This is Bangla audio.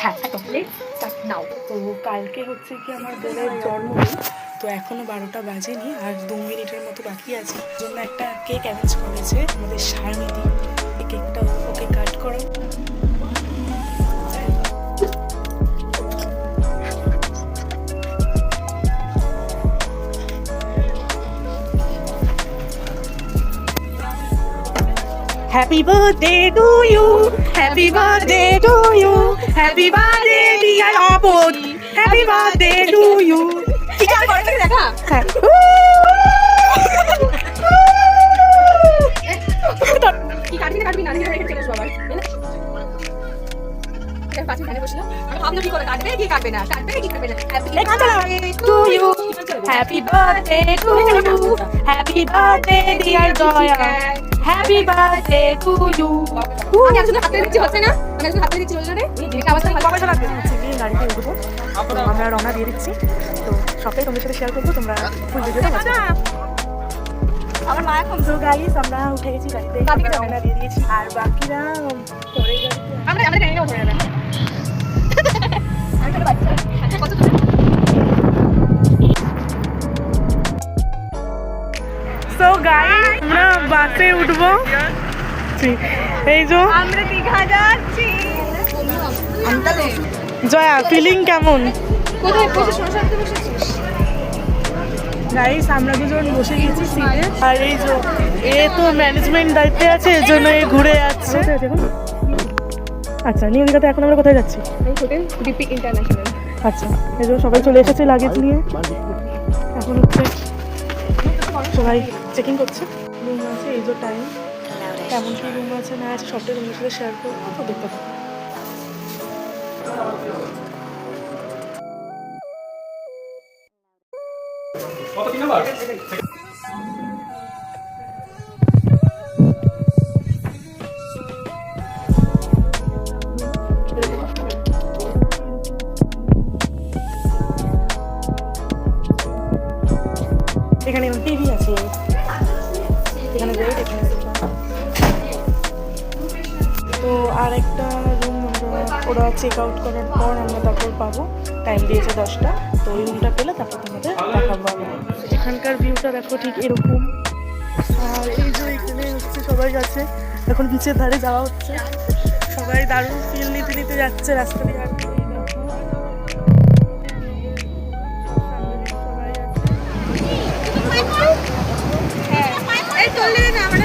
হ্যাঁ একদম স্টার্ট নাও। তো কালকে হচ্ছে কি আমার বোনের জন্মদিন, তো এখনো 12টা বাজেনি, আর 2 মিনিটের মতো বাকি আছে। জন্য একটা কেক অ্যারেঞ্জ করেছে আমাদের শারমিদি। এই কেকটা ওকে কাট করা। Happy birthday to you, happy birthday to you, happy birthday dear Apodi, happy birthday to you. কি কাজ করে দেখা কি কাটবি না রেখে চলে আসবো আবার। পাঁচ মিনিট বসলাম আমি ভাবলাম কি করে কাটবে কি কাটবে না happy birthday to you, happy birthday dear Jaya, happy birthday to you. আমি আসলে হাতে দিচ্ছি হচ্ছে না, আমি আসলে হাতে দিচ্ছি বললে রে এটা আবার সবাই চলে আসবে। গাড়িতে উঠবো, তো আমরা রওনা দিয়ে দিচ্ছি। তো সবটাই তোমাদের সাথে শেয়ার করবো, তোমরা ফুল ভিডিওটা দেখো। আমার মা এখন তো গাইস আমরা উঠে গেছি গাড়িতে, রওনা দিয়ে দিয়েছি, আর বাকিরা পরে গাড়িতে আমরা জানি না ওঠে না। আমি ছোট বাচ্চা কত সো গাইস আমরা বাসে উঠবো। এই যে আমরা দীঘা যাচ্ছি। জয়া ফিলিং কেমন? কোথায় বসে সংসারতে বসেছিস? গাইস আমরা দুজন বসে গেছি সিটে, আর এই যে এ তো ম্যানেজমেন্ট দায়িত্বে আছে, এর জন্য এ ঘুরে যাচ্ছে। আচ্ছা নিউ দীঘাতে এখন আমরা কোথায় যাচ্ছি? এই হোটেল ডিপি ইন্টারন্যাশনাল। আচ্ছা এই যে সবাই চলে এসেছে লাগেজ নিয়ে, এখন হচ্ছে সবাই চেকিং করছে। রুম আছে, এই যে টাইম কেমন কি রুম আছে না আছে সবটাই তোমাদের সাথে শেয়ার করবো, তো দেখতে পাবো। এখানে টিভি আছে, এখানে বেড, এখানে তো আর একটা রুম ওরা চেক আউট করার পর আমরা তারপর পাবো। টাইম দিয়েছে 10টা, তো ওই রুমটা পেলে তারপর তোমাদের দেখাবো। এখানকার ভিউটা দেখো ঠিক এরকম, আর এই যে এখানে হচ্ছে সবাই আছে, এখন বিচের ধারে যাওয়া হচ্ছে, সবাই দারুণ ফিল নিতে নিতে যাচ্ছে রাস্তা দিয়ে। আর এই চলে না আমরা